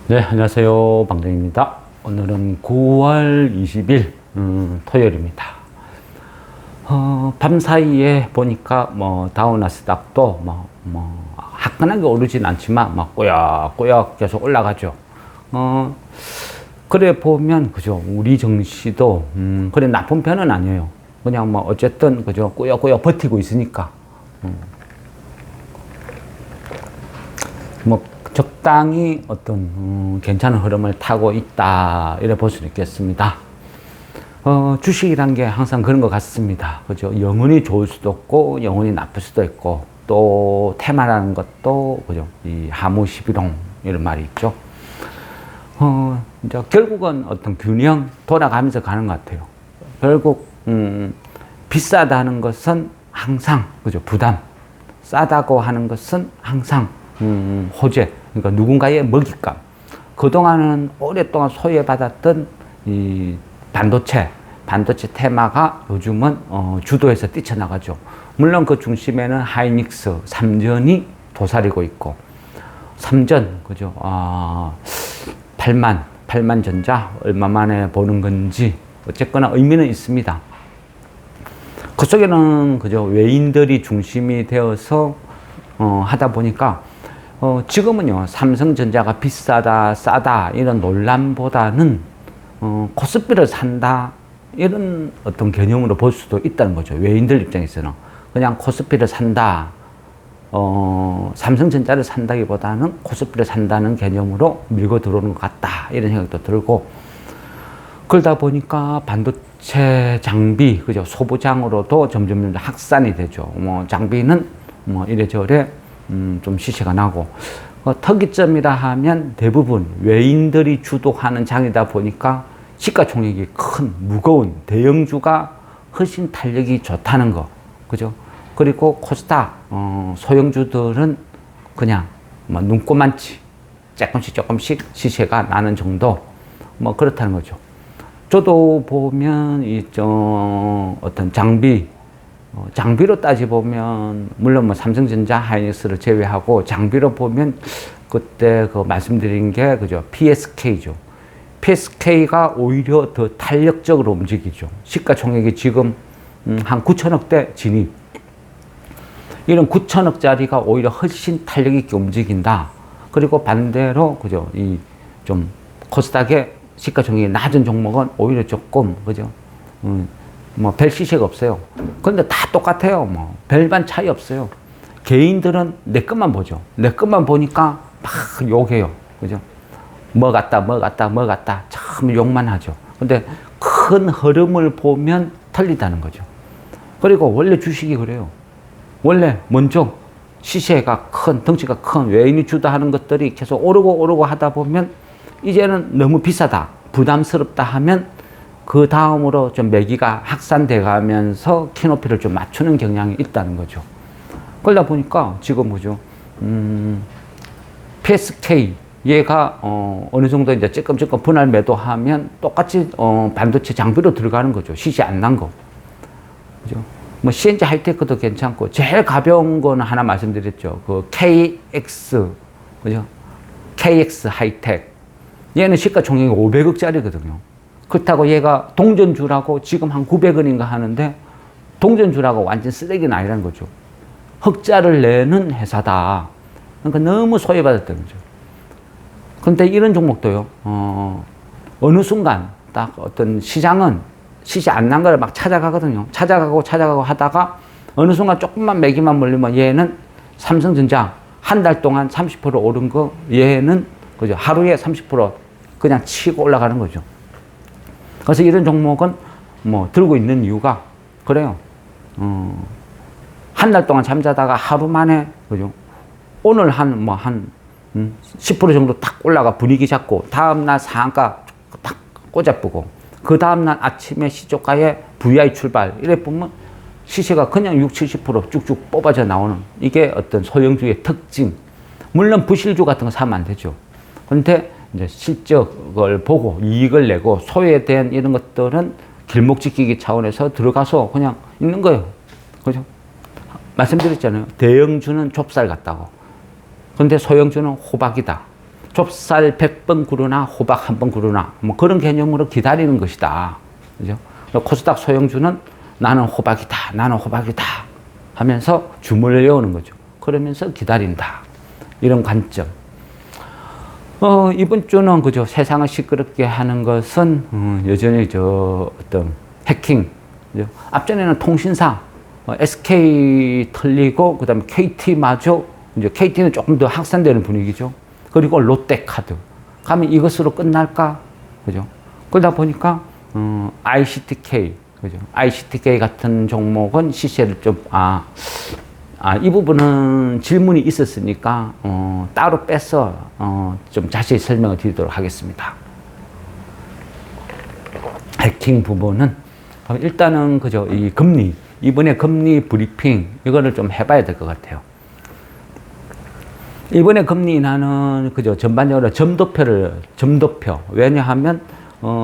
네, 안녕하세요. 방정입니다. 오늘은 9월 20일, 토요일입니다. 밤 사이에 보니까 다우나스닥도 화끈하게 오르진 않지만 꼬역꼬역 계속 올라가죠. 그래 보면, 그죠. 우리 증시도, 그래 나쁜 편은 아니에요. 그냥 어쨌든, 그죠. 꾸역꾸역 버티고 있으니까. 적당히 어떤 괜찮은 흐름을 타고 있다 이래 볼 수 있겠습니다. 주식이란 게 항상 그런 것 같습니다. 그죠? 영원히 좋을 수도 없고 영원히 나쁠 수도 있고 또 테마라는 것도 그죠? 이 하무시비롱 이런 말이 있죠. 이제 결국은 어떤 균형 돌아가면서 가는 것 같아요. 결국 비싸다는 것은 항상 그죠? 부담, 싸다고 하는 것은 항상 호재, 그러니까 누군가의 먹잇감. 그동안은 오랫동안 소외받았던 이 반도체 테마가 요즘은 주도해서 뛰쳐나가죠. 물론 그 중심에는 하이닉스, 삼전이 도사리고 있고, 삼전, 그죠? 8만 전자, 얼마 만에 보는 건지, 어쨌거나 의미는 있습니다. 그 속에는, 그죠? 외인들이 중심이 되어서, 하다 보니까, 지금은요, 삼성전자가 비싸다, 싸다, 이런 논란보다는, 코스피를 산다, 이런 어떤 개념으로 볼 수도 있다는 거죠. 외인들 입장에서는. 그냥 코스피를 산다, 삼성전자를 산다기보다는 코스피를 산다는 개념으로 밀고 들어오는 것 같다, 이런 생각도 들고, 그러다 보니까 반도체 장비, 그죠? 소부장으로도 점점 확산이 되죠. 장비는 이래저래 좀 시세가 나고, 특이점이라 하면 대부분 외인들이 주도하는 장이다 보니까 시가총액이 큰 무거운 대형주가 훨씬 탄력이 좋다는 거, 그죠? 그리고 코스닥 소형주들은 그냥 눈꼬만치 조금씩 시세가 나는 정도, 그렇다는 거죠. 저도 보면 어떤 장비로 따지보면, 물론 삼성전자, 하이닉스를 제외하고, 장비로 보면, 그때 말씀드린 게, 그죠. PSK죠. PSK가 오히려 더 탄력적으로 움직이죠. 시가총액이 지금, 한 9천억대 진입. 이런 9천억짜리가 오히려 훨씬 탄력 있게 움직인다. 그리고 반대로, 그죠. 코스닥의 시가총액이 낮은 종목은 오히려 조금, 그죠. 별 시세가 없어요. 그런데 다 똑같아요. 별반 차이 없어요. 개인들은 내 것만 보죠. 내 것만 보니까 막 욕해요. 그죠? 뭐 같다. 참 욕만 하죠. 근데 큰 흐름을 보면 틀리다는 거죠. 그리고 원래 주식이 그래요. 원래 먼저 시세가 큰, 덩치가 큰 외인이 주도하는 것들이 계속 오르고 하다 보면 이제는 너무 비싸다, 부담스럽다 하면 그 다음으로 좀 매기가 확산돼 가면서 키높이를 좀 맞추는 경향이 있다는 거죠. 그러다 보니까 지금 보죠. PSK 얘가 어느 정도 이제 조금 분할 매도하면 똑같이 반도체 장비로 들어가는 거죠. 시세 안 난 거. 그죠? CNG 하이테크도 괜찮고, 제일 가벼운 거는 하나 말씀드렸죠. 그 KX, 그죠? KX 하이텍. 얘는 시가총액이 500억짜리거든요. 그렇다고 얘가 동전주라고 지금 한 900원인가 하는데, 동전주라고 완전 쓰레기는 아니라는 거죠. 흑자를 내는 회사다. 그러니까 너무 소외받았다는 거죠. 그런데 이런 종목도요, 어느 순간 딱 어떤 시장은 시세 안 난 걸 막 찾아가거든요. 찾아가고 하다가 어느 순간 조금만 매기만 몰리면 얘는 삼성전자 한 달 동안 30% 오른 거, 얘는 그죠, 하루에 30% 그냥 치고 올라가는 거죠. 그래서 이런 종목은 들고 있는 이유가 그래요. 한 달 동안 잠자다가 하루 만에, 그죠? 오늘 한 10% 정도 딱 올라가 분위기 잡고, 다음날 상한가 딱 꽂아보고, 그 다음날 아침에 시초가에 VI 출발, 이래 보면 시세가 그냥 60-70% 쭉쭉 뽑아져 나오는, 이게 어떤 소형주의 특징. 물론 부실주 같은 거 사면 안 되죠. 그런데 이제 실적을 보고 이익을 내고 소외된 이런 것들은 길목 지키기 차원에서 들어가서 그냥 있는 거예요. 그죠? 말씀드렸잖아요. 대형주는 좁쌀 같다고. 그런데 소형주는 호박이다. 좁쌀 100번 구르나 호박 1번 구르나 뭐 그런 개념으로 기다리는 것이다. 그죠? 코스닥 소형주는 나는 호박이다. 나는 호박이다. 하면서 주문을 외우는 거죠. 그러면서 기다린다. 이런 관점. 이번 주는 그죠. 세상을 시끄럽게 하는 것은 여전히 어떤 해킹. 그죠? 앞전에는 통신사 SK 털리고 그다음에 KT마저 이제 KT는 조금 더 확산되는 분위기죠. 그리고 롯데카드 가면 이것으로 끝날까? 그죠? 그러다 보니까 ICTK 그죠? ICTK 같은 종목은 시세를 좀 이 부분은 질문이 있었으니까 따로 빼서 좀 자세히 설명을 드리도록 하겠습니다. 해킹 부분은 일단은 그죠? 이 금리 이번에 금리 브리핑 이거를 좀 해봐야 될 것 같아요. 이번에 금리 인하는 그죠 전반적으로 점도표 왜냐하면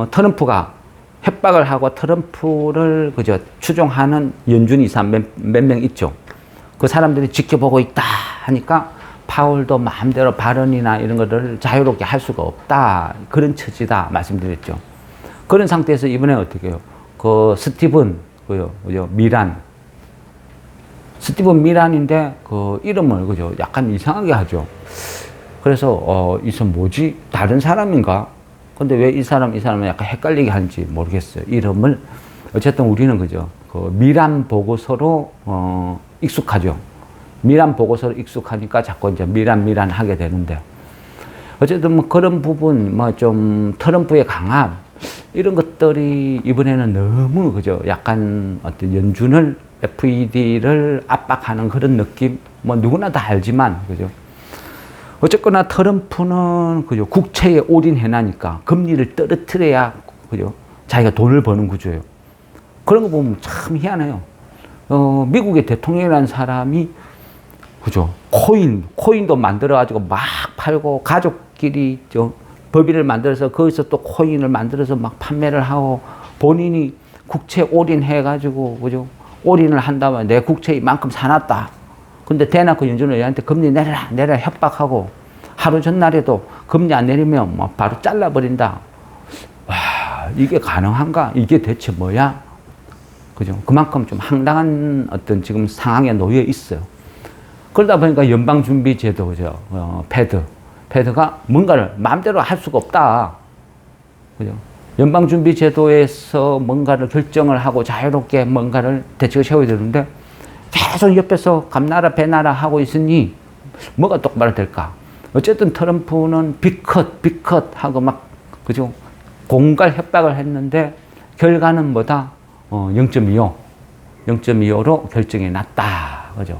트럼프가 협박을 하고 트럼프를 그죠 추종하는 연준 이사 몇 명 있죠. 그 사람들이 지켜보고 있다 하니까 파월도 마음대로 발언이나 이런 것들을 자유롭게 할 수가 없다 그런 처지다 말씀드렸죠. 그런 상태에서 이번에 어떻게 해요? 그 스티븐 미란인데 그 이름을 그죠 약간 이상하게 하죠. 그래서 이 사람 뭐지 다른 사람인가? 근데 왜 이 사람은 약간 헷갈리게 하는지 모르겠어요. 이름을 어쨌든 우리는 그죠 그 미란 보고서로 익숙하죠. 미란 보고서로 익숙하니까 자꾸 이제 미란 하게 되는데 어쨌든 뭐 그런 부분 뭐 좀 트럼프의 강압 이런 것들이 이번에는 너무 그죠 약간 어떤 연준을 FED를 압박하는 그런 느낌 뭐 누구나 다 알지만 그죠 어쨌거나 트럼프는 그죠 국채에 올인해 놔니까 금리를 떨어뜨려야 그죠 자기가 돈을 버는 구조예요. 그런 거 보면 참 희한해요. 미국의 대통령이라는 사람이 그죠 코인도 만들어 가지고 막 팔고 가족끼리 법인을 만들어서 거기서 또 코인을 만들어서 막 판매를 하고 본인이 국채 올인해 가지고 그죠 올인을 한다면 내 국채 이만큼 사놨다. 근데 대놓고 연준을 얘한테 금리 내라 협박하고 하루 전날에도 금리 안 내리면 뭐 바로 잘라버린다. 와, 이게 가능한가? 이게 대체 뭐야? 그죠? 그만큼 좀 황당한 어떤 지금 상황에 놓여 있어요. 그러다 보니까 연방준비제도, 그죠? 패드가 뭔가를 마음대로 할 수가 없다. 그죠? 연방준비제도에서 뭔가를 결정을 하고 자유롭게 뭔가를 대책을 세워야 되는데 계속 옆에서 감나라 배나라 하고 있으니 뭐가 똑바로 될까? 어쨌든 트럼프는 빅컷 하고 막 그죠? 공갈 협박을 했는데 결과는 뭐다? 0.25로 결정이 났다. 그죠?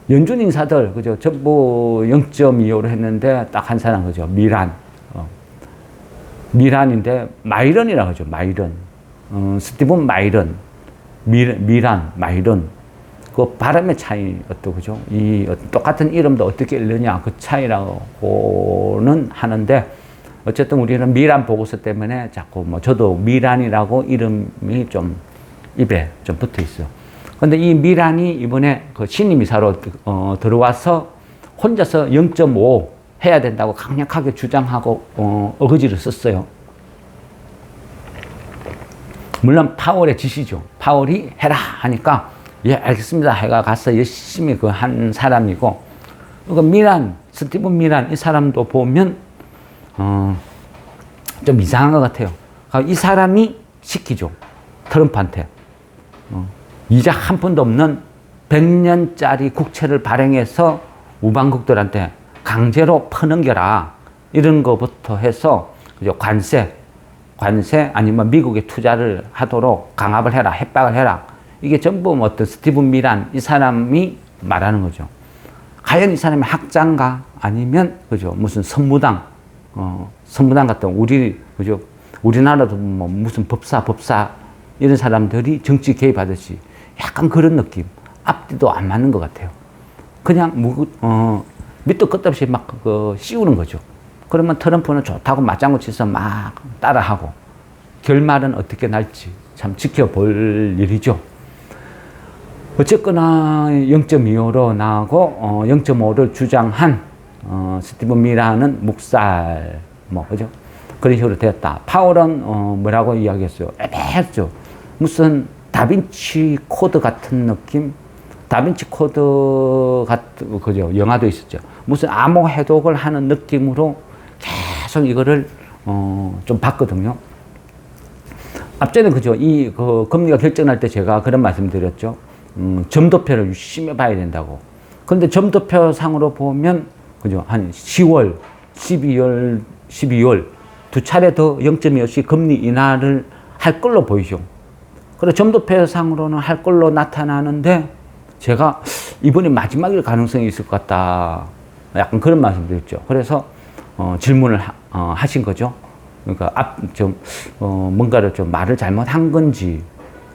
연준 인사들 그죠? 전부 0.25로 했는데 딱 한 사람 그죠? 미란인데 마이런이라고 하죠. 마이런. 스티븐 마이런. 마이런. 그 발음의 차이 그죠? 이 똑같은 이름도 어떻게 읽느냐 그 차이라고는 하는데 어쨌든 우리는 미란 보고서 때문에 자꾸 뭐 저도 미란이라고 이름이 좀 입에 좀 붙어 있어요. 근데 이 미란이 이번에 그 신임 이사로 들어와서 혼자서 0.5 해야 된다고 강력하게 주장하고 어거지를 썼어요. 물론 파월의 지시죠. 파월이 해라 하니까 예 알겠습니다 해가 가서 열심히 그 한 사람이고 그 스티븐 미란 이 사람도 보면 좀 이상한 것 같아요. 이 사람이 시키죠. 트럼프한테 이자 한 푼도 없는 100년짜리 국채를 발행해서 우방국들한테 강제로 퍼넘겨라 이런 것부터 해서 그죠? 관세 아니면 미국에 투자를 하도록 강압을 해라 협박을 해라 이게 전부 뭐 어떤 스티븐 미란 이 사람이 말하는 거죠. 과연 이 사람이 학자인가 아니면 그죠 무슨 선무당 같은 그죠 우리나라도 뭐 무슨 법사 이런 사람들이 정치 개입하듯이 약간 그런 느낌 앞뒤도 안 맞는 것 같아요. 그냥 밑도 끝도 없이 막 씌우는 거죠. 그러면 트럼프는 좋다고 맞장구 치서 막 따라하고 결말은 어떻게 날지 참 지켜볼 일이죠. 어쨌거나 0.25로 나오고 0.5를 주장한 스티븐 미라는 묵살, 뭐, 그죠? 그런 식으로 되었다. 파월은, 뭐라고 이야기했어요? 애매했죠. 무슨 다빈치 코드 같은 느낌? 다빈치 코드 같은, 그죠? 영화도 있었죠. 무슨 암호 해독을 하는 느낌으로 계속 이거를, 좀 봤거든요. 앞전에 그죠? 그 금리가 결정날 때 제가 그런 말씀 드렸죠. 점도표를 유심히 봐야 된다고. 그런데 점도표 상으로 보면, 그죠? 한 10월, 12월 두 차례 더 0.25씩 금리 인하를 할 걸로 보이죠. 그리고 점도표 상으로는 할 걸로 나타나는데, 제가 이번이 마지막일 가능성이 있을 것 같다. 약간 그런 말씀 드렸죠. 그래서, 질문을 하신 거죠. 그러니까 뭔가를 좀 말을 잘못한 건지,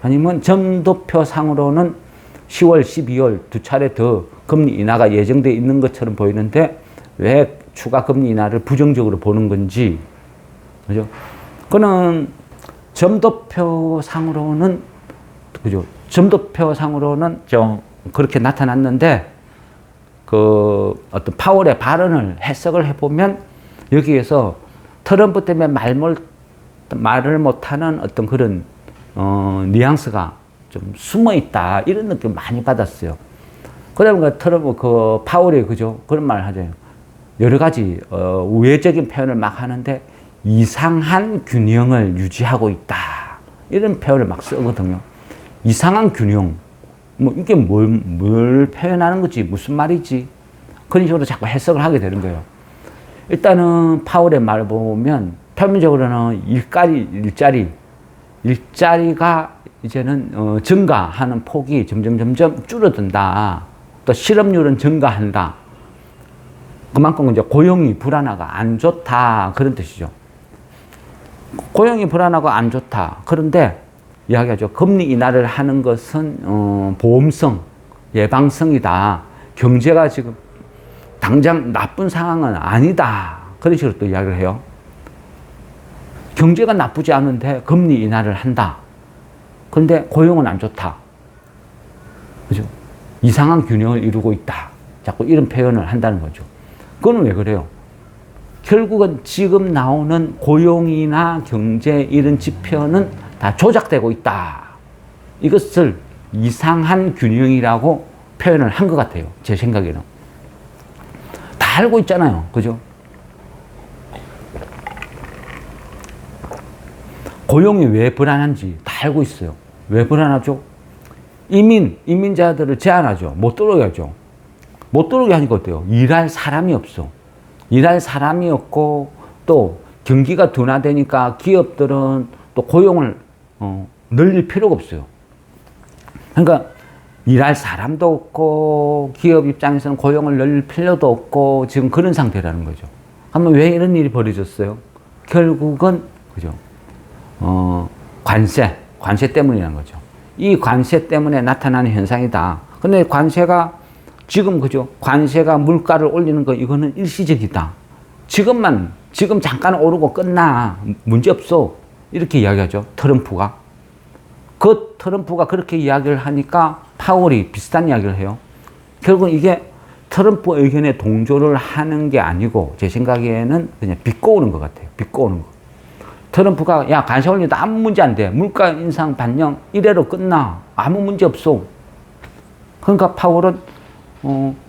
아니면 점도표 상으로는 10월, 12월 두 차례 더 금리 인하가 예정되어 있는 것처럼 보이는데 왜 추가 금리 인하를 부정적으로 보는 건지, 그죠? 그는 점도표 상으로는, 그죠? 점도표 상으로는 좀 그렇게 나타났는데, 어떤 파월의 발언을 해석을 해보면 여기에서 트럼프 때문에 말을 못하는 어떤 그런, 뉘앙스가 좀 숨어 있다. 이런 느낌 많이 받았어요. 그러면 파월이, 그죠? 그런 말 하죠. 여러 가지, 우회적인 표현을 막 하는데, 이상한 균형을 유지하고 있다. 이런 표현을 막 쓰거든요. 이상한 균형. 뭐, 이게 뭘 표현하는 거지? 무슨 말이지? 그런 식으로 자꾸 해석을 하게 되는 거예요. 일단은 파월의 말을 보면, 표면적으로는 일자리가 이제는 증가하는 폭이 점점 줄어든다. 또 실업률은 증가한다. 그만큼 이제 고용이 불안하고 안 좋다. 그런 뜻이죠. 고용이 불안하고 안 좋다. 그런데 이야기하죠. 금리 인하를 하는 것은 보험성, 예방성이다. 경제가 지금 당장 나쁜 상황은 아니다. 그런 식으로 또 이야기를 해요. 경제가 나쁘지 않은데 금리 인하를 한다. 그런데 고용은 안 좋다. 그죠? 이상한 균형을 이루고 있다. 자꾸 이런 표현을 한다는 거죠. 그건 왜 그래요? 결국은 지금 나오는 고용이나 경제 이런 지표는 다 조작되고 있다. 이것을 이상한 균형이라고 표현을 한 것 같아요. 제 생각에는. 다 알고 있잖아요. 그죠? 고용이 왜 불안한지 다 알고 있어요. 왜 불안하죠? 이민자들을 제한하죠. 못 들어오게 하죠. 못 들어오게 하니까 어때요? 일할 사람이 없어. 일할 사람이 없고 또 경기가 둔화되니까 기업들은 또 고용을 늘릴 필요가 없어요. 그러니까 일할 사람도 없고 기업 입장에서는 고용을 늘릴 필요도 없고 지금 그런 상태라는 거죠. 그러면 왜 이런 일이 벌어졌어요? 결국은 그죠? 관세 때문이라는 거죠. 이 관세 때문에 나타나는 현상이다. 근데 관세가 지금 그죠? 관세가 물가를 올리는 거 이거는 일시적이다. 지금 잠깐 오르고 끝나. 문제 없어. 이렇게 이야기하죠. 트럼프가. 트럼프가 그렇게 이야기를 하니까 파월이 비슷한 이야기를 해요. 결국은 이게 트럼프 의견에 동조를 하는 게 아니고 제 생각에는 그냥 비꼬는 것 같아요. 비꼬는 거. 트럼프가 야 관세 올려도 아무 문제 안 돼. 물가 인상 반영 이래로 끝나. 아무 문제 없어. 그러니까 파월은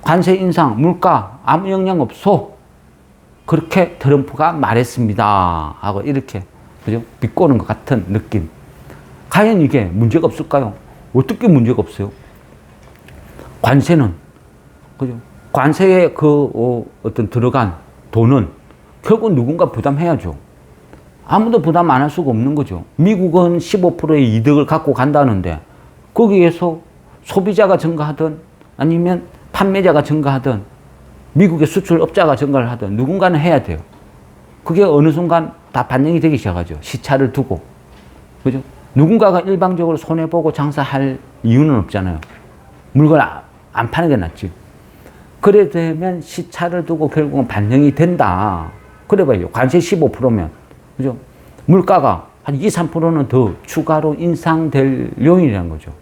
관세 인상, 물가 아무 영향 없어. 그렇게 트럼프가 말했습니다. 하고 이렇게 그죠? 비꼬는 것 같은 느낌. 과연 이게 문제가 없을까요? 어떻게 문제가 없어요? 관세는 그죠? 관세에 어떤 들어간 돈은 결국 누군가 부담해야죠. 아무도 부담 안 할 수가 없는 거죠. 미국은 15%의 이득을 갖고 간다는데 거기에서 소비자가 증가하든 아니면 판매자가 증가하든 미국의 수출업자가 증가를 하든 누군가는 해야 돼요. 그게 어느 순간 다 반영이 되기 시작하죠. 시차를 두고. 그죠? 누군가가 일방적으로 손해보고 장사할 이유는 없잖아요. 물건을 안 파는 게 낫지. 그래 되면 시차를 두고 결국은 반영이 된다. 그래 봐요. 관세 15%면. 그죠? 물가가 한 2, 3%는 더 추가로 인상될 요인이라는 거죠.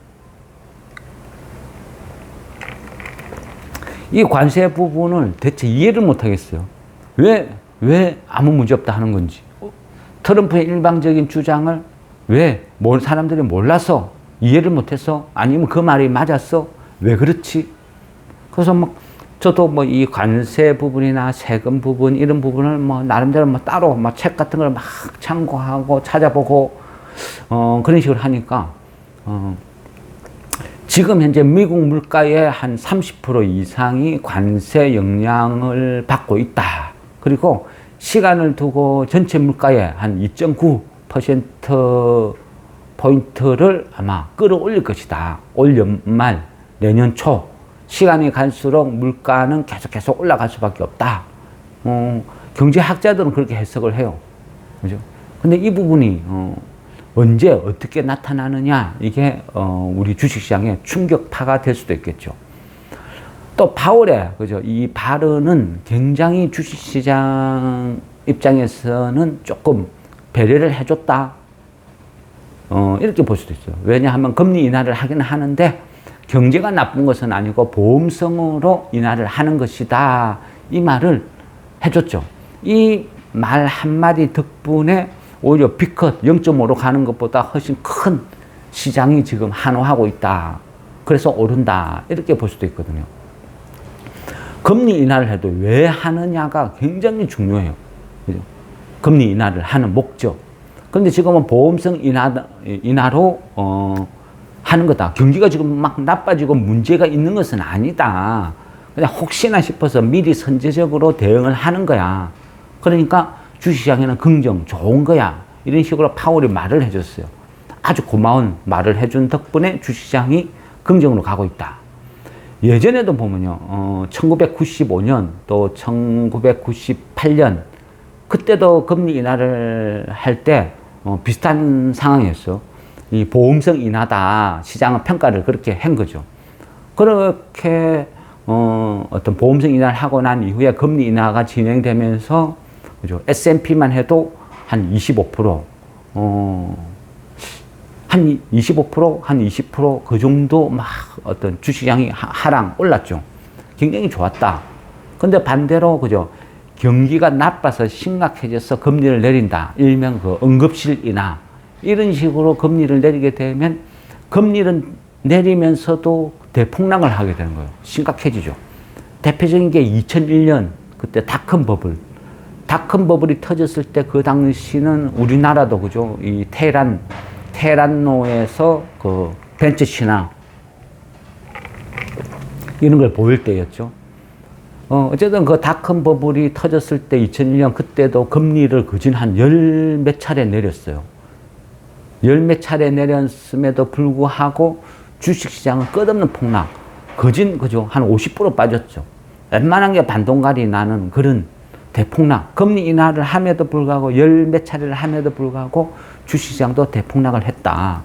이 관세 부분을 대체 이해를 못 하겠어요. 왜 아무 문제 없다 하는 건지. 트럼프의 일방적인 주장을 왜 사람들이 몰라서 이해를 못해서 아니면 그 말이 맞았어? 왜 그렇지? 그래서 저도 이 관세 부분이나 세금 부분 이런 부분을 나름대로 따로 책 같은 걸 막 참고하고 찾아보고 그런 식으로 하니까 지금 현재 미국 물가의 한 30% 이상이 관세 영향을 받고 있다. 그리고 시간을 두고 전체 물가의 한 2.9% 포인트를 아마 끌어올릴 것이다. 올 연말, 내년 초 시간이 갈수록 물가는 계속 올라갈 수밖에 없다. 경제학자들은 그렇게 해석을 해요. 그죠? 근데 이 부분이 언제 어떻게 나타나느냐 이게 우리 주식시장에 충격파가 될 수도 있겠죠. 또 파월의 그죠? 이 발언은 굉장히 주식시장 입장에서는 조금 배려를 해줬다. 이렇게 볼 수도 있어요. 왜냐하면 금리 인하를 하긴 하는데 경제가 나쁜 것은 아니고 보험성으로 인하를 하는 것이다. 이 말을 해줬죠. 이 말 한마디 덕분에 오히려 B컷 0.5로 가는 것보다 훨씬 큰 시장이 지금 환호하고 있다. 그래서 오른다. 이렇게 볼 수도 있거든요. 금리 인하를 해도 왜 하느냐가 굉장히 중요해요. 그죠? 금리 인하를 하는 목적. 그런데 지금은 보험성 인하로 하는 거다. 경기가 지금 막 나빠지고 문제가 있는 것은 아니다. 그냥 혹시나 싶어서 미리 선제적으로 대응을 하는 거야. 그러니까 주식시장에는 긍정, 좋은 거야. 이런 식으로 파월이 말을 해줬어요. 아주 고마운 말을 해준 덕분에 주식시장이 긍정으로 가고 있다. 예전에도 보면요, 1995년 또 1998년 그때도 금리 인하를 할 때 비슷한 상황이었어. 이 보험성 인하다. 시장은 평가를 그렇게 한 거죠. 그렇게 어떤 보험성 인하를 하고 난 이후에 금리 인하가 진행되면서 그죠? S&P만 해도 한 25%, 한 25%, 한 20% 정도 막 어떤 주식시장이 하락 올랐죠. 굉장히 좋았다. 근데 반대로 그죠? 경기가 나빠서 심각해져서 금리를 내린다. 일명 그 응급실 인하. 이런 식으로 금리를 내리게 되면 금리를 내리면서도 대폭락을 하게 되는 거예요. 심각해지죠. 대표적인 게 2001년 그때 닷컴 버블이 터졌을 때 그 당시는 우리나라도 그죠. 이 테란노에서 그 벤처 신화 이런 걸 보일 때였죠. 어쨌든 그 닷컴 버블이 터졌을 때 2001년 그때도 금리를 거진 한 열 몇 차례 내렸어요. 열 몇 차례 내렸음에도 불구하고 주식시장은 끝없는 폭락. 거진 그죠. 한 50% 빠졌죠. 웬만한 게 반동갈이 나는 그런 대폭락. 금리 인하를 함에도 불구하고 열 몇 차례를 함에도 불구하고 주식시장도 대폭락을 했다.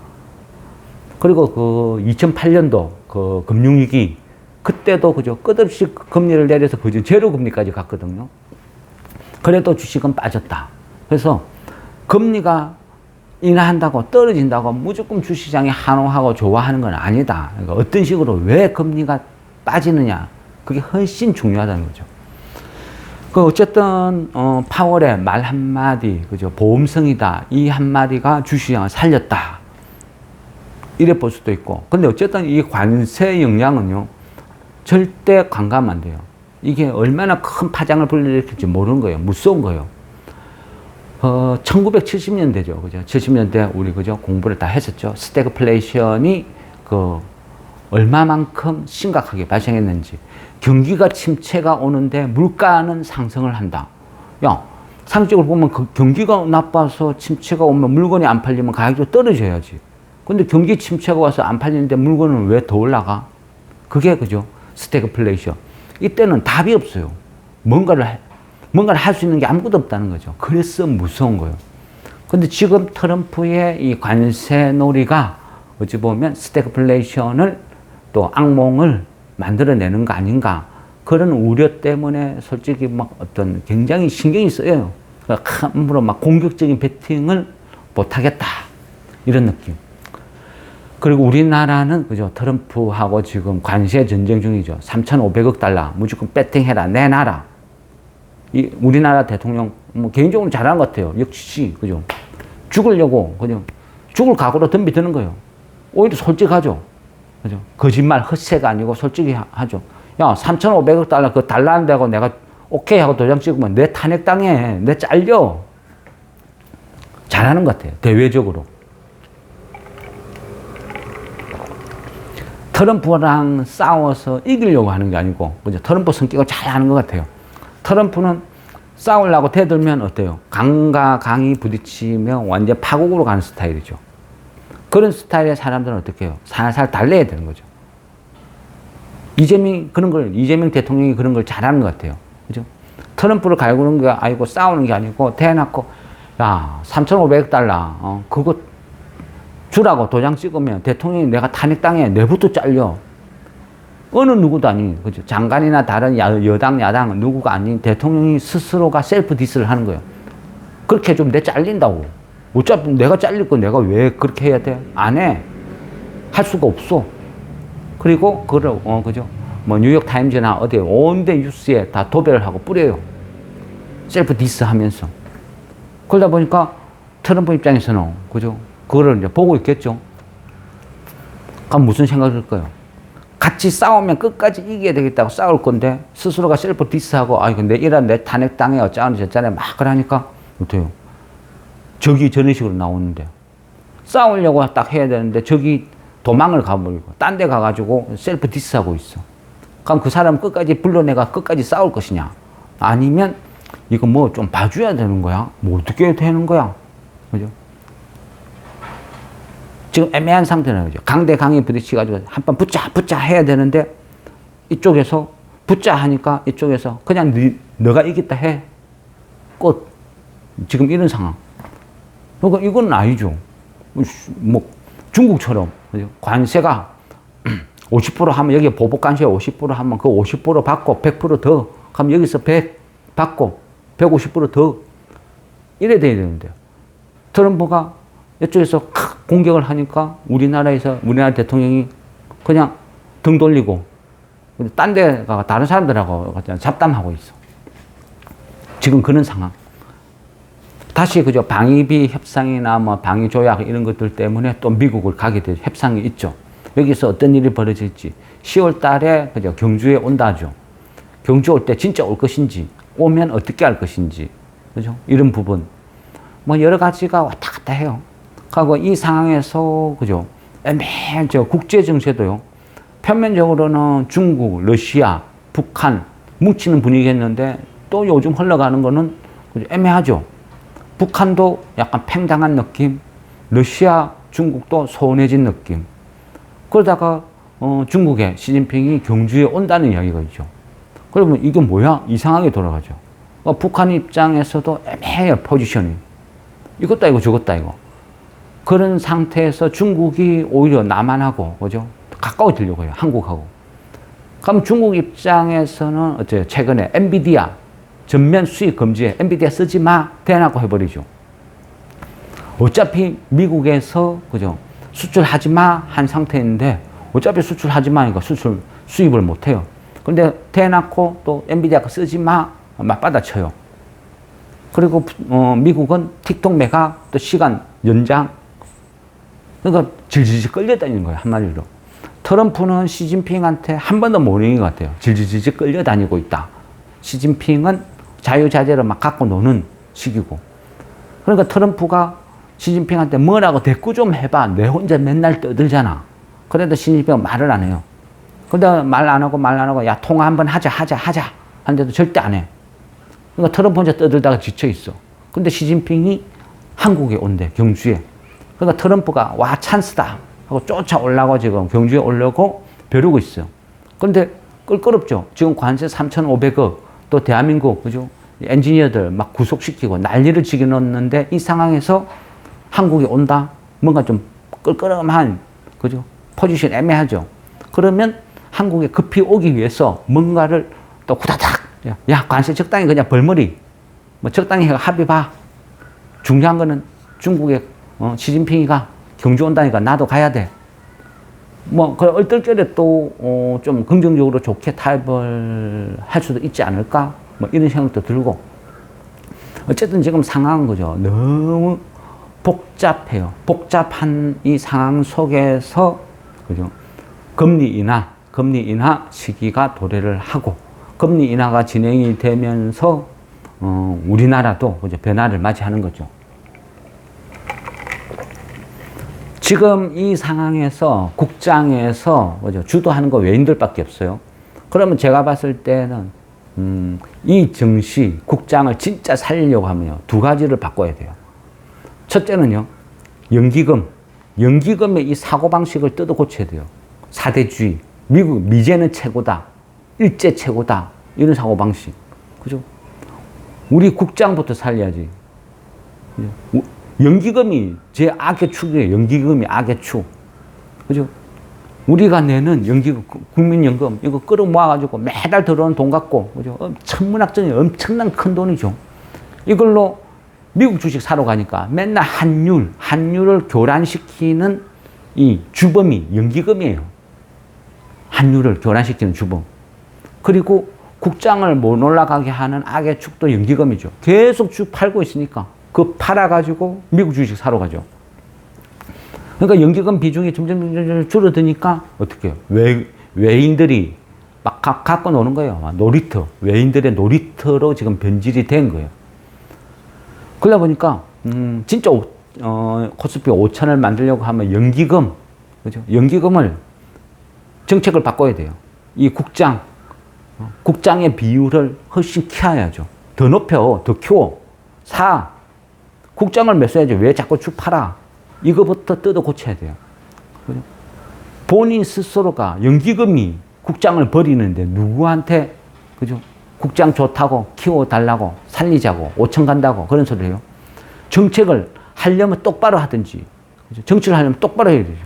그리고 그 2008년도 그 금융위기 그때도 그죠. 끝없이 금리를 내려서 거진 제로 금리까지 갔거든요. 그래도 주식은 빠졌다. 그래서 금리가 인하한다고 떨어진다고 무조건 주식시장이 환호하고 좋아하는 건 아니다. 그러니까 어떤 식으로 왜 금리가 빠지느냐. 그게 훨씬 중요하다는 거죠. 어쨌든 파월의 말 한마디, 그죠? 보험성이다. 이 한마디가 주식시장을 살렸다. 이래 볼 수도 있고. 근데 어쨌든 이 관세 영향은요. 절대 관감하면 안 돼요. 이게 얼마나 큰 파장을 불러일으킬지 모르는 거예요. 무서운 거예요. 1970년대죠. 그죠? 70년대 우리 그죠? 공부를 다 했었죠. 스태그플레이션이 얼마만큼 심각하게 발생했는지. 경기가 침체가 오는데 물가는 상승을 한다. 야, 상식적으로 보면 경기가 나빠서 침체가 오면 물건이 안 팔리면 가격이 떨어져야지. 근데 경기 침체가 와서 안 팔리는데 물건은 왜 더 올라가? 그게 그죠? 스태그플레이션. 이때는 답이 없어요. 뭔가를 할 수 있는 게 아무것도 없다는 거죠. 그래서 무서운 거예요. 근데 지금 트럼프의 이 관세 놀이가 어찌 보면 스태그플레이션을 또 악몽을 만들어내는 거 아닌가. 그런 우려 때문에 솔직히 막 어떤 굉장히 신경이 쓰여요. 함부로 막 공격적인 베팅을 못하겠다. 이런 느낌. 그리고 우리나라는 그죠 트럼프하고 지금 관세 전쟁 중이죠. 3,500억 달러 무조건 배팅해라 내놔라. 이 우리나라 대통령 뭐 개인적으로 잘한 것 같아요. 역시 그죠 죽으려고 그죠 죽을 각오로 덤비드는 거예요. 오히려 솔직하죠. 그죠 거짓말 헛새가 아니고 솔직히 하죠. 야 3,500억 달러 그 달라는데고 내가 오케이 하고 도장 찍으면 내 탄핵당해 내 잘려. 잘하는 것 같아요. 대외적으로. 트럼프랑 싸워서 이기려고 하는 게 아니고, 그죠? 트럼프 성격을 잘 아는 것 같아요. 트럼프는 싸우려고 대들면 어때요? 강과 강이 부딪히면 완전 파국으로 가는 스타일이죠. 그런 스타일의 사람들은 어떻게 해요? 살살 달래야 되는 거죠. 이재명 대통령이 그런 걸 잘하는 것 같아요. 그죠? 트럼프를 갈구는 게 아니고 싸우는 게 아니고 대놓고, 야, 3,500억 달러, 그거 주라고 도장 찍으면 대통령이 내가 탄핵당해 내부터 잘려. 어느 누구도 아닌 그죠? 장관이나 다른 여당 야당 누구가 아닌 대통령이 스스로가 셀프 디스를 하는 거예요. 그렇게 좀 내 잘린다고. 어차피 내가 잘릴 거 내가 왜 그렇게 해야 돼? 안 해. 할 수가 없어. 그리고 그걸 그죠? 뭐 뉴욕 타임즈나 어디 온데 뉴스에 다 도배를 하고 뿌려요. 셀프 디스 하면서. 그러다 보니까 트럼프 입장에서는 그죠? 그거를 이제 보고 있겠죠. 그럼 무슨 생각이 들까요? 같이 싸우면 끝까지 이겨야 되겠다고 싸울 건데 스스로가 셀프 디스하고 이거 내 탄핵 당해 어쩌는 저쩌네 막 그러니까 어때요? 적이 저런 식으로 나오는데 싸우려고 딱 해야 되는데 적이 도망을 가버리고 딴 데 가가지고 셀프 디스하고 있어. 그럼 그 사람 끝까지 불러내가 끝까지 싸울 것이냐? 아니면 이거 뭐 좀 봐줘야 되는 거야? 뭐 어떻게 되는 거야? 그죠? 지금 애매한 상태는 거죠. 강대 강이 부딪혀가지고 한 번 붙자 해야 되는데 이쪽에서 붙자 하니까 이쪽에서 그냥 너가 이겼다 해. 끝. 지금 이런 상황. 그러니까 이건 아니죠. 뭐 중국처럼 그죠? 관세가 50% 하면 여기 보복 관세 50% 하면 그 50% 받고 100% 더 하면 여기서 100 받고 150% 더 이래 돼야 되는데 트럼프가 이쪽에서 공격을 하니까 우리나라 대통령이 그냥 등 돌리고 딴 데가 다른 사람들하고 잡담하고 있어. 지금 그런 상황. 다시 그죠 방위비 협상이나 뭐 방위 조약 이런 것들 때문에 또 미국을 가게 될 협상이 있죠. 여기서 어떤 일이 벌어질지 10월 달에 그죠 경주에 온다죠. 경주 올 때 진짜 올 것인지 오면 어떻게 할 것인지 그죠 이런 부분 뭐 여러 가지가 왔다 갔다 해요. 하고 이 상황에서 그죠 애매한 국제 정세도요. 표면적으로는 중국, 러시아, 북한 뭉치는 분위기였는데 또 요즘 흘러가는 거는 그죠? 애매하죠. 북한도 약간 팽당한 느낌, 러시아, 중국도 소원해진 느낌. 그러다가 중국의 시진핑이 경주에 온다는 이야기가 있죠. 그러면 이게 뭐야? 이상하게 돌아가죠. 북한 입장에서도 애매해요 포지션이. 이것도 아니고 저것도 아니고. 그런 상태에서 중국이 오히려 남한하고, 그죠? 가까워지려고 해요, 한국하고. 그럼 중국 입장에서는 어때요? 최근에 엔비디아 전면 수입 금지에 엔비디아 쓰지 마, 대놓고 해버리죠. 어차피 미국에서, 그죠? 수출하지 마, 한 상태인데, 어차피 수출하지 마, 이거 수입을 못 해요. 근데 대놓고 또 엔비디아가 쓰지 마, 맞받아쳐요. 그리고, 미국은 틱톡 메가 또 시간 연장, 그러니까 질질질 끌려다니는 거예요, 한마디로. 트럼프는 시진핑한테 한 번도 모르는 것 같아요. 질질질 끌려다니고 있다. 시진핑은 자유자재로 막 갖고 노는 시기고. 그러니까 트럼프가 시진핑한테 뭐라고 대꾸 좀 해봐. 내 혼자 맨날 떠들잖아. 그래도 시진핑은 말을 안 해요. 근데 말 안 하고, 야, 통화 한번 하자. 하는데도 절대 안 해. 그러니까 트럼프 혼자 떠들다가 지쳐 있어. 근데 시진핑이 한국에 온대, 경주에. 그러니까 트럼프가 와 찬스다 하고 쫓아오려고 지금 경주에 오려고 벼르고 있어요. 그런데 껄끄럽죠. 지금 관세 3,500억 또 대한민국 그죠 엔지니어들 막 구속시키고 난리를 지겨놓는데 이 상황에서 한국에 온다 뭔가 좀 껄끄럼한 그죠 포지션 애매하죠. 그러면 한국에 급히 오기 위해서 뭔가를 또 후다닥 야 관세 적당히 그냥 벌머리 뭐 적당히 합의 봐. 중요한 거는 중국의 시진핑이가 경주 온다니까 나도 가야 돼. 뭐, 그 얼떨결에 또, 좀 긍정적으로 좋게 타협을 할 수도 있지 않을까? 뭐, 이런 생각도 들고. 어쨌든 지금 상황은 그죠. 너무 복잡해요. 복잡한 이 상황 속에서, 그죠. 금리 인하 시기가 도래를 하고, 금리 인하가 진행이 되면서, 우리나라도 그죠. 변화를 맞이하는 거죠. 지금 이 상황에서 국장에서 그죠? 주도하는 거 외인들밖에 없어요. 그러면 제가 봤을 때는 이 정시 국장을 진짜 살리려고 하면요. 두 가지를 바꿔야 돼요. 첫째는요. 연기금의 이 사고방식을 뜯어 고쳐야 돼요. 사대주의. 미국 미제는 최고다. 일제 최고다. 이런 사고방식. 그죠? 우리 국장부터 살려야지. 연기금이 제 악의 축이에요. 연기금이 악의 축. 그죠? 우리가 내는 연기금, 국민연금, 이거 끌어모아가지고 매달 들어오는 돈 갖고, 그죠? 천문학적인 엄청난 큰 돈이죠. 이걸로 미국 주식 사러 가니까 맨날 환율을 교란시키는 이 주범이 연기금이에요. 환율을 교란시키는 주범. 그리고 국장을 못 올라가게 하는 악의 축도 연기금이죠. 계속 쭉 팔고 있으니까. 그 팔아가지고 미국 주식 사러 가죠. 그러니까 연기금 비중이 점점 줄어드니까 어떻게 해요? 외인들이 막 갖고 노는 거예요. 놀이터. 외인들의 놀이터로 지금 변질이 된 거예요. 그러다 보니까, 진짜, 코스피 5천을 만들려고 하면 연기금, 그죠? 연기금을 정책을 바꿔야 돼요. 이 국장의 비율을 훨씬 키워야죠. 더 높여, 더 키워. 국장을 맺어야죠. 왜 자꾸 쭉 팔아? 이거부터 뜯어 고쳐야 돼요. 그죠? 본인 스스로가 연기금이 국장을 버리는데 누구한테, 그죠? 국장 좋다고 키워달라고 살리자고 5천 간다고 그런 소리를 해요. 정책을 하려면 똑바로 하든지, 그죠? 정치를 하려면 똑바로 해야 되죠.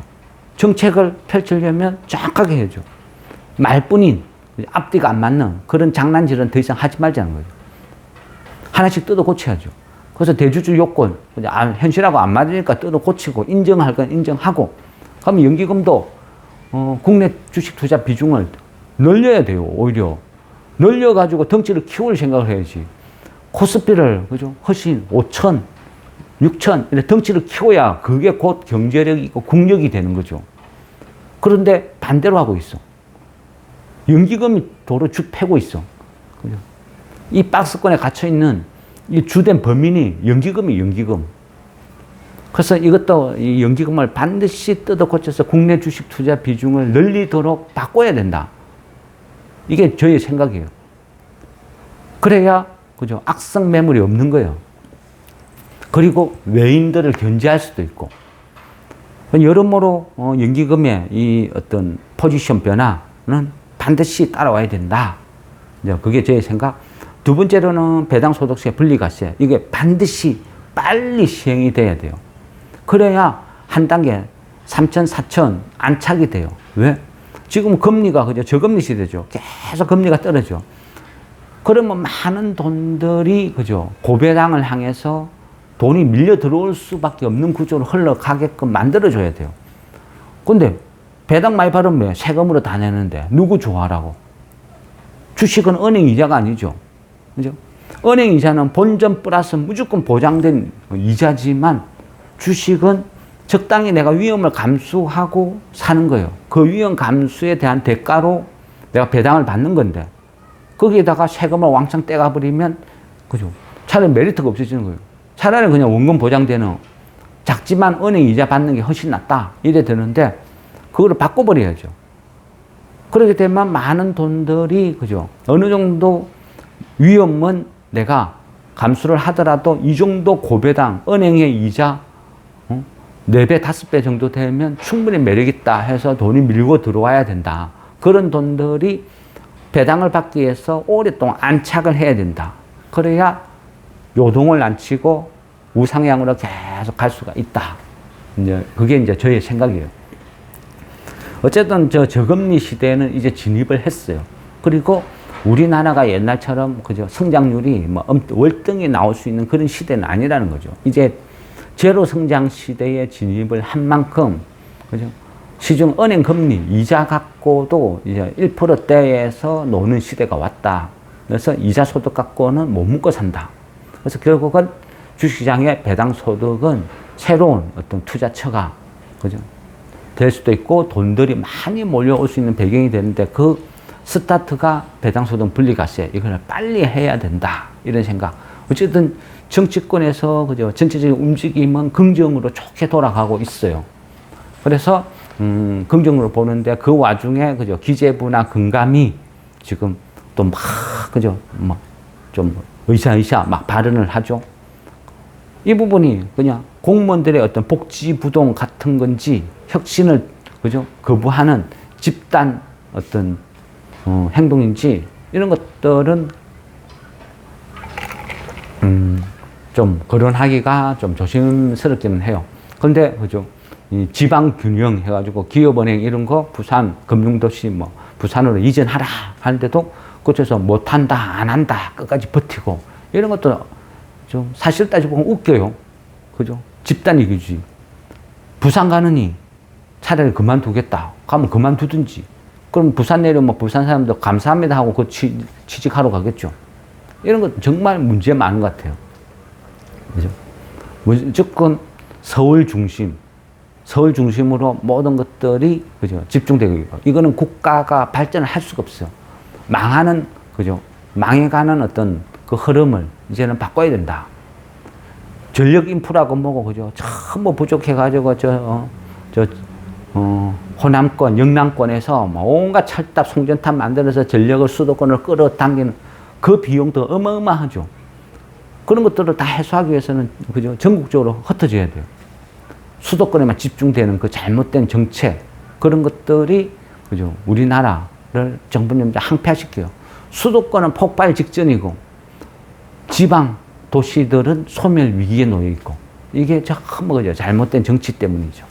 정책을 펼치려면 정확하게 해야죠. 말뿐인, 앞뒤가 안 맞는 그런 장난질은 더 이상 하지 말자는 거죠. 하나씩 뜯어 고쳐야죠. 그래서 대주주 요건, 현실하고 안 맞으니까 뜯어 고치고, 인정할 건 인정하고, 그러면 연기금도, 국내 주식 투자 비중을 늘려야 돼요, 오히려. 늘려가지고 덩치를 키울 생각을 해야지. 코스피를, 그죠? 훨씬 5천, 6천, 이렇게 덩치를 키워야 그게 곧 경제력이고 국력이 되는 거죠. 그런데 반대로 하고 있어. 연기금이 도로 쭉 패고 있어. 그죠? 이 박스권에 갇혀있는 이 주된 범인이 연기금. 그래서 이것도 이 연기금을 반드시 뜯어 고쳐서 국내 주식 투자 비중을 늘리도록 바꿔야 된다. 이게 저의 생각이에요. 그래야, 그죠? 악성 매물이 없는 거예요. 그리고 외인들을 견제할 수도 있고. 여러모로 연기금의 이 어떤 포지션 변화는 반드시 따라와야 된다. 그게 저의 생각. 두 번째로는 배당 소득세, 분리과세. 이게 반드시 빨리 시행이 돼야 돼요. 그래야 한 단계 3천, 4천 안착이 돼요. 왜? 지금 금리가 그죠? 저금리 시대죠. 계속 금리가 떨어져. 그러면 많은 돈들이 그죠? 고배당을 향해서 돈이 밀려 들어올 수밖에 없는 구조로 흘러가게끔 만들어줘야 돼요. 근데 배당 많이 받으면 세금으로 다 내는데 누구 좋아하라고? 주식은 은행 이자가 아니죠. 그죠? 은행 이자는 본전 플러스 무조건 보장된 이자지만 주식은 적당히 내가 위험을 감수하고 사는 거예요. 그 위험 감수에 대한 대가로 내가 배당을 받는 건데 거기에다가 세금을 왕창 떼가버리면 그죠? 차라리 메리트가 없어지는 거예요. 차라리 그냥 원금 보장되는 작지만 은행 이자 받는 게 훨씬 낫다 이래 되는데 그거를 바꿔버려야죠. 그렇게 되면 많은 돈들이 그죠? 어느 정도 위험은 내가 감수를 하더라도 이 정도 고배당, 은행의 이자 4배, 5배 정도 되면 충분히 매력있다 해서 돈이 밀고 들어와야 된다. 그런 돈들이 배당을 받기 위해서 오랫동안 안착을 해야 된다. 그래야 요동을 안 치고 우상향으로 계속 갈 수가 있다. 그게 이제 저의 생각이에요. 어쨌든 저금리 시대에는 이제 진입을 했어요. 그리고 우리나라가 옛날처럼 그죠 성장률이 뭐 월등히 나올 수 있는 그런 시대는 아니라는 거죠. 이제 제로 성장 시대에 진입을 한 만큼 그죠 시중 은행 금리, 이자 갖고도 이제 1%대에서 노는 시대가 왔다. 그래서 이자 소득 갖고는 못 먹고 산다. 그래서 결국은 주식시장의 배당 소득은 새로운 어떤 투자처가, 그죠? 될 수도 있고 돈들이 많이 몰려올 수 있는 배경이 되는데 그 스타트가 배당소득 분리과세, 이걸 빨리 해야 된다. 이런 생각. 어쨌든 정치권에서, 그죠? 전체적인 움직임은 긍정으로 좋게 돌아가고 있어요. 그래서, 긍정으로 보는데 그 와중에, 그죠? 기재부나 금감이 지금 또 막, 그죠? 막 좀 으쌰으쌰 막 발언을 하죠. 이 부분이 그냥 공무원들의 어떤 복지부동 같은 건지 혁신을, 그죠? 거부하는 집단 어떤 행동인지 이런 것들은 좀 거론하기가 좀 조심스럽기는 해요. 그런데 그죠? 이 지방 균형 해가지고 기업은행 이런 거 부산 금융도시 뭐 부산으로 이전하라 하는데도 그쪽에서 못한다 안 한다 끝까지 버티고 이런 것도 좀 사실 따지고 보면 웃겨요. 그죠? 집단 이기주의. 부산 가느니 차라리 그만두겠다. 가면 그만두든지. 그럼 부산 내려오면 부산 사람들 감사합니다 하고 그 취직하러 가겠죠. 이런 것 정말 문제 많은 것 같아요. 그죠? 무조건 서울 중심으로 모든 것들이, 그죠? 집중되고 있고. 이거는 국가가 발전을 할 수가 없어요. 망하는, 그죠? 망해가는 어떤 그 흐름을 이제는 바꿔야 된다. 전력 인프라가 뭐고, 그죠? 전부 부족해가지고, 호남권, 영남권에서 뭐 온갖 철탑, 송전탑 만들어서 전력을 수도권을 끌어당기는 그 비용도 어마어마하죠. 그런 것들을 다 해소하기 위해서는, 그죠? 전국적으로 흩어져야 돼요. 수도권에만 집중되는 그 잘못된 정책, 그런 것들이, 그죠? 우리나라를 정부는 항폐화시켜요. 수도권은 폭발 직전이고, 지방 도시들은 소멸 위기에 놓여 있고, 이게 전부 그죠? 잘못된 정치 때문이죠.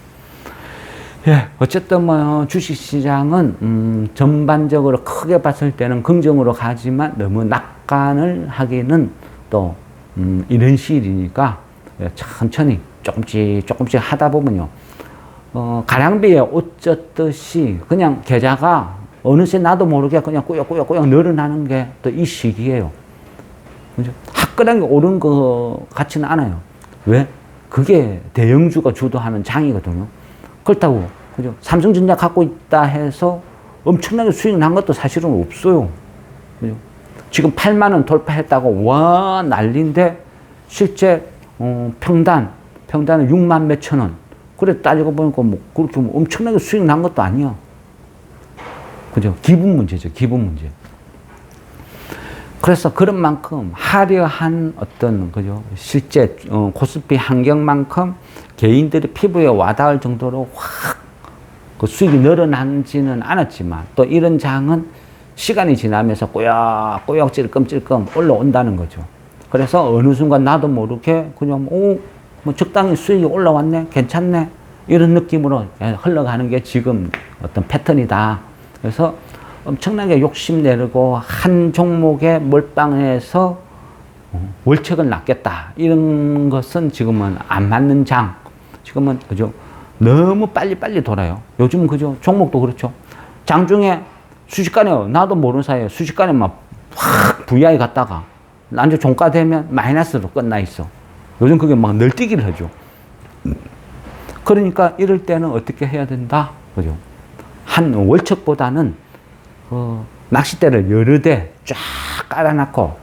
예, 어쨌든 뭐 주식시장은 전반적으로 크게 봤을 때는 긍정으로 가지만 너무 낙관을 하기는 또 이런 시일이니까 천천히 조금씩 하다 보면요, 가량비에 옷 젖듯이 그냥 계좌가 어느새 나도 모르게 그냥 꾸역꾸역 늘어나는 게 또 이 시기예요. 그죠? 화끈하게 오른 것 같지는 않아요. 왜? 그게 대형주가 주도하는 장이거든요. 그렇다고, 그죠? 삼성전자 갖고 있다 해서 엄청나게 수익 난 것도 사실은 없어요. 그죠? 지금 8만 원 돌파했다고 와 난리인데 실제 평단은 6만 몇천 원. 그래 따지고 보니까 뭐 그렇게 뭐 엄청나게 수익 난 것도 아니야. 그죠? 기분 문제죠. 기분 문제. 그래서 그런 만큼 화려한 어떤, 그죠? 실제 코스피 환경만큼 개인들의 피부에 와닿을 정도로 확 그 수익이 늘어나지는 않았지만 또 이런 장은 시간이 지나면서 꾸역꾸역 찔끔찔끔 올라온다는 거죠. 그래서 어느 순간 나도 모르게 그냥 뭐 적당히 수익이 올라왔네, 괜찮네, 이런 느낌으로 흘러가는 게 지금 어떤 패턴이다. 그래서 엄청나게 욕심내고 한 종목에 몰빵해서 월척을 낚겠다, 이런 것은 지금은 안 맞는 장. 지금은, 그죠? 너무 빨리빨리 돌아요. 요즘은, 그죠? 종목도 그렇죠. 장중에 순식간에, 나도 모르는 사이에 순식간에 막 확 VI 갔다가 나중에 종가 되면 마이너스로 끝나 있어. 요즘 그게 막 널뛰기를 하죠. 그러니까 이럴 때는 어떻게 해야 된다? 그죠? 한 월척보다는 낚싯대를 여러 대 쫙 깔아놓고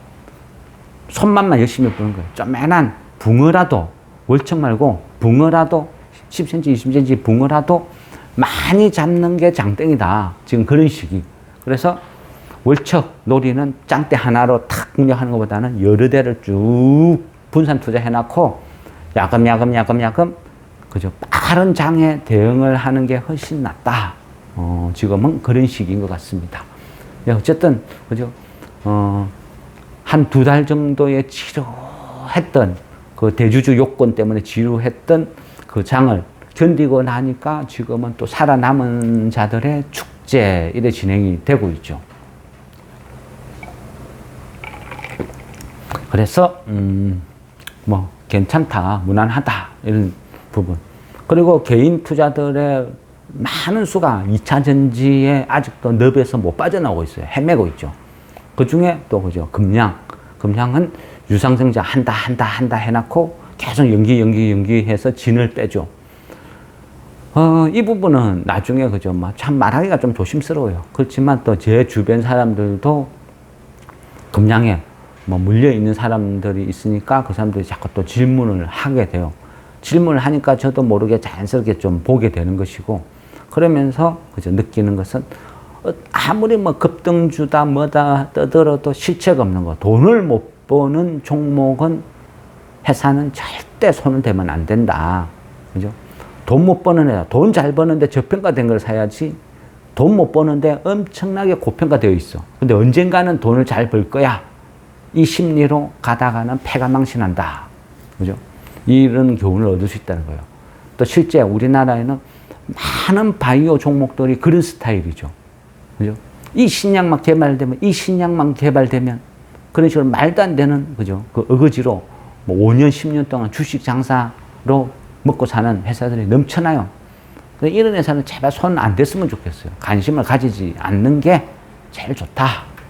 손만만 열심히 부는 거예요. 쪼매난 붕어라도, 월척 말고 붕어라도 10cm, 20cm 붕어라도 많이 잡는 게 장땡이다. 지금 그런 시기. 그래서 월척 놀이는 짱대 하나로 탁 공략하는 것보다는 여러 대를 쭉 분산 투자해놓고 야금야금 그죠? 빠른 장에 대응을 하는 게 훨씬 낫다. 지금은 그런 시기인 것 같습니다. 어쨌든, 그죠? 한 2달 정도의 지루했던 그 대주주 요건 때문에 지루했던 그 장을 견디고 나니까 지금은 또 살아남은 자들의 축제, 이래 진행이 되고 있죠. 그래서, 뭐, 괜찮다, 무난하다, 이런 부분. 그리고 개인 투자들의 많은 수가 2차 전지에 아직도 늪에서 못 빠져나오고 있어요. 헤매고 있죠. 그 중에 또 그죠. 금양은 유상증자 한다 해놓고 계속 연기해서 진을 빼죠. 이 부분은 나중에 그죠. 참 말하기가 좀 조심스러워요. 그렇지만 또 제 주변 사람들도 금양에 물려 있는 사람들이 있으니까 그 사람들이 자꾸 또 질문을 하게 돼요. 질문을 하니까 저도 모르게 자연스럽게 좀 보게 되는 것이고, 그러면서 그죠. 느끼는 것은 아무리 급등주다 뭐다 떠들어도 실체가 없는 거. 돈을 못 버는 종목은 회사는 절대 손을 대면 안 된다. 그죠? 돈 못 버는 회사, 돈 잘 버는데 저평가된 걸 사야지. 돈 못 버는데 엄청나게 고평가되어 있어. 근데 언젠가는 돈을 잘 벌 거야. 이 심리로 가다가는 패가 망신한다. 그죠? 이런 교훈을 얻을 수 있다는 거예요. 또 실제 우리나라에는 많은 바이오 종목들이 그런 스타일이죠. 그죠? 이 신약만 개발되면 그런 식으로 말도 안 되는, 그죠? 그 어거지로 5년, 10년 동안 주식 장사로 먹고 사는 회사들이 넘쳐나요. 이런 회사는 제발 손 안 댔으면 좋겠어요. 관심을 가지지 않는 게 제일 좋다.